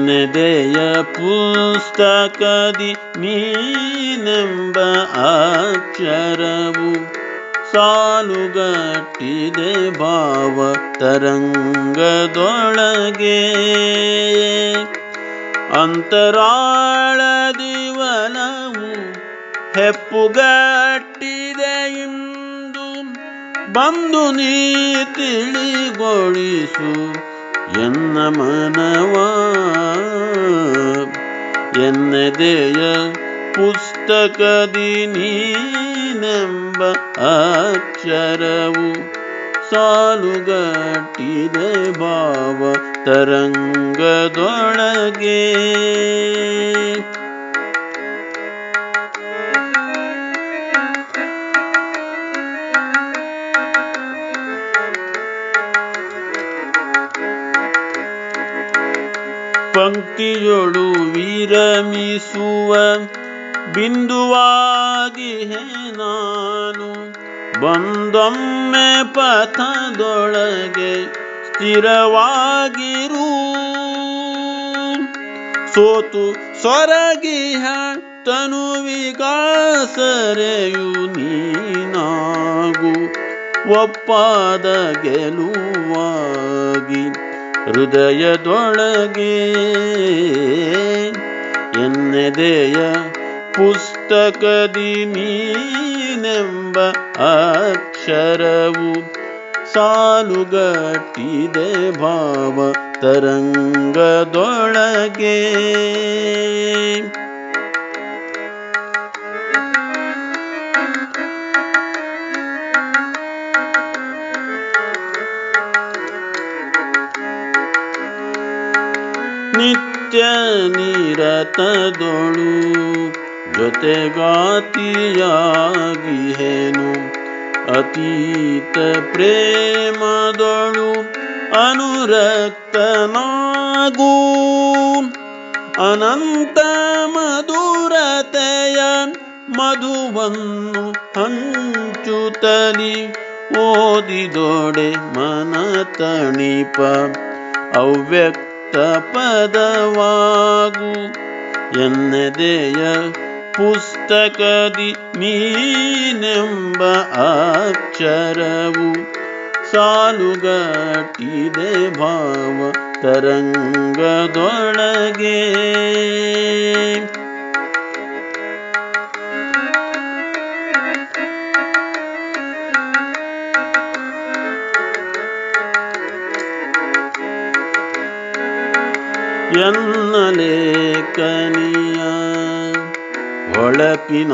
ಎನ್ನೆದೆಯ ಪುಸ್ತಕದಿ ನೀನೆಂಬ ಅಕ್ಷರವು ಸಾಲುಗಟ್ಟಿದೆ ಭಾವ ತರಂಗದೊಳಗೆ. ಅಂತರಾಳದಿ ಒಲವು ಹೆಪ್ಪುಗಟ್ಟಿದೆ ಇಂದು, ಬಂದು ನೀ ತಿಳಿಗೊಳಿಸು ಎನ್ನ ಮನವ. ಎನ್ನೆದೆಯ ಪುಸ್ತಕದಿ ನೀನೆಂಬ ಅಕ್ಷರವು ಸಾಲುಗಟ್ಟಿದೆ ಭಾವ ತರಂಗದೊಳಗೆ. ಪಂಕ್ತಿಯೊಳು ವಿರಮಿಸುವ ಬಿಂದುವಾಗಿಹೆ ನಾನು, ಬಂದೊಮ್ಮೆ ಪಥದೊಳಗೆ ಸ್ಥಿರವಾಗಿರು. ಸೋತು ಸೊರಗಿಹ ತನುವಿಗಾಸರೆಯು ನೀನಾಗು, ಒಪ್ಪಾದ ಗೆಲುವಾಗಿ ಹೃದಯದೊಳಗೆ. ಎನ್ನೆದೆಯ ಪುಸ್ತಕದಿ ನೀನೆಂಬ ಅಕ್ಷರವು ಸಾಲುಗಟ್ಟಿದೆ ಭಾವ ತರಂಗದೊಳಗೆ. ನಿತ್ಯ ನಿರತದೊಳು ಜೊತೆಗಾತಿಯಾಗಿಹೆನು, ಅತೀತ ಪ್ರೇಮದೊಳು ಅನುರಕ್ತನಾಗೂ. ಅನಂತ ಮಧುರತೆಯ ಮಧುವನ್ನು ಹಂಚುತ್ತಲಿ ಓದಿದೊಡೆ ಮನ ತಣಿಪ ಅವ್ಯಕ್ತ ಪದವಾಗು. ಎನ್ನೆದೆಯ ಪುಸ್ತಕದಿ ನೀನೆಂಬ ಅಕ್ಷರವು ಸಾಲುಗಟ್ಟಿದೆ ಭಾವ ತರಂಗದೊಳಗೆ. ಎನ್ನ ಲೇಖನಿಯ ಹೊಳಪಿನ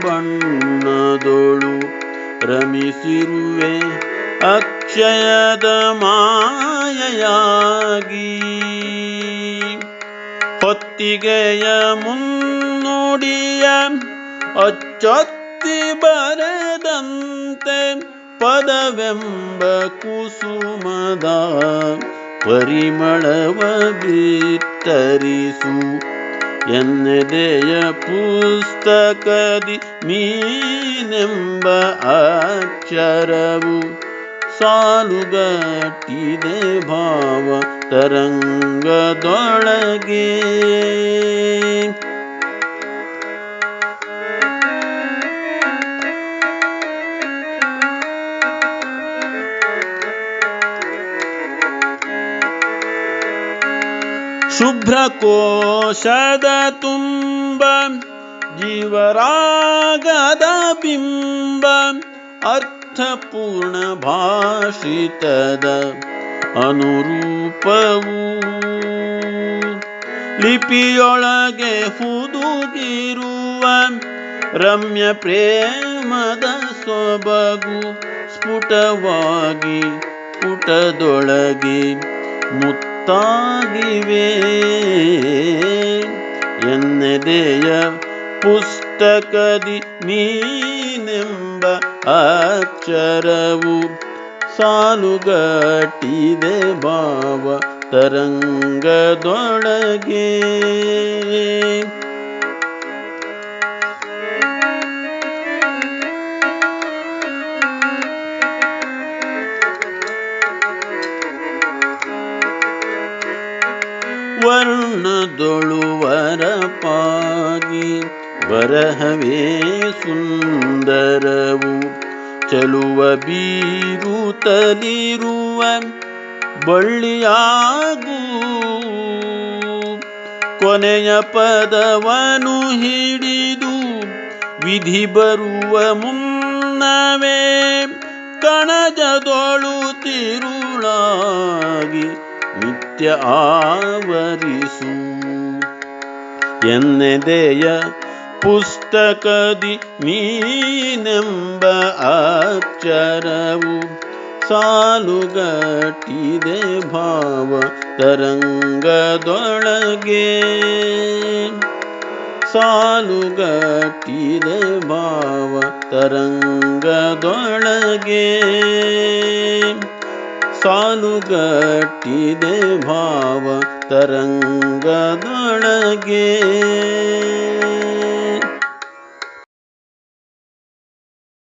ಬಣ್ಣದೊಳು ರಮಿಸಿರುವೆ ಅಕ್ಷಯದ ಮಾಯೆಯಾಗಿ. ಹೊತ್ತಿಗೆಯ ಮುನ್ನುಡಿಯ ಅಚ್ಚೊತ್ತಿ ಬರೆದಂತೆ ಪದವೆಂಬ ಕುಸುಮದ ಪರಿಮಳವ ಬಿತ್ತರಿಸು. ಎನ್ನೆದೆಯ ಪುಸ್ತಕದಿ ನೀನೆಂಬ ಅಕ್ಷರವು ಸಾಲುಗಟ್ಟಿದೆ ಭಾವ ತರಂಗದೊಳಗೆ. ಶುಭ್ರ ಕೋಶದ ತುಂಬ ಜೀವರಾಗದ ಬಿಂಬ, ಅರ್ಥಪೂರ್ಣ ಭಾಷಿತದ ಅನುರೂಪವು. ಲಿಪಿಯೊಳಗೆ ಹುದುಗಿರುವ ರಮ್ಯ ಪ್ರೇಮದ ಸೊಬಗು ಸ್ಫುಟವಾಗಿ ಪುಟದೊಳಗೆ ಮುತ್ತಾಗಿವೆ. ಎನ್ನೆದೆಯ ಪುಸ್ತಕದಿ ನೀನೆಂಬ ಅಕ್ಷರವು ಸಾಲುಗಟ್ಟಿದೆ ಭಾವ ತರಂಗದೊಳಗೆ. ವರ್ಣ ಪರಪಾಗಿ ಬರಹವೇ ಸುಂದರವು ಚಲುವ ಬೀರುತ್ತಲಿರುವ ಬಳ್ಳಿಯಾಗೂ ಕೊನೆಯ ಪದವನು ಹಿಡಿದು ವಿಧಿ ಬರುವ ಮುನ್ನವೇ ಕಣಜದೊಳು ತಿರುಳಾಗಿ ನಿತ್ಯ ಆವರಿಸು ಎನ್ನೆದೆಯ ಪುಸ್ತಕದಿ ನೀನೆಂಬ ಅಕ್ಷರವು ಸಾಲುಗಟ್ಟಿದೆ ಭಾವ ತರಂಗದೊಳಗೆ ಸಾಲುಗಟ್ಟಿದೆ ಭಾವ ತರಂಗದೊಳಗೆ ಸಾಲುಗಟ್ಟಿದೆ ಭಾವ ತರಂಗದೊಳಗೆ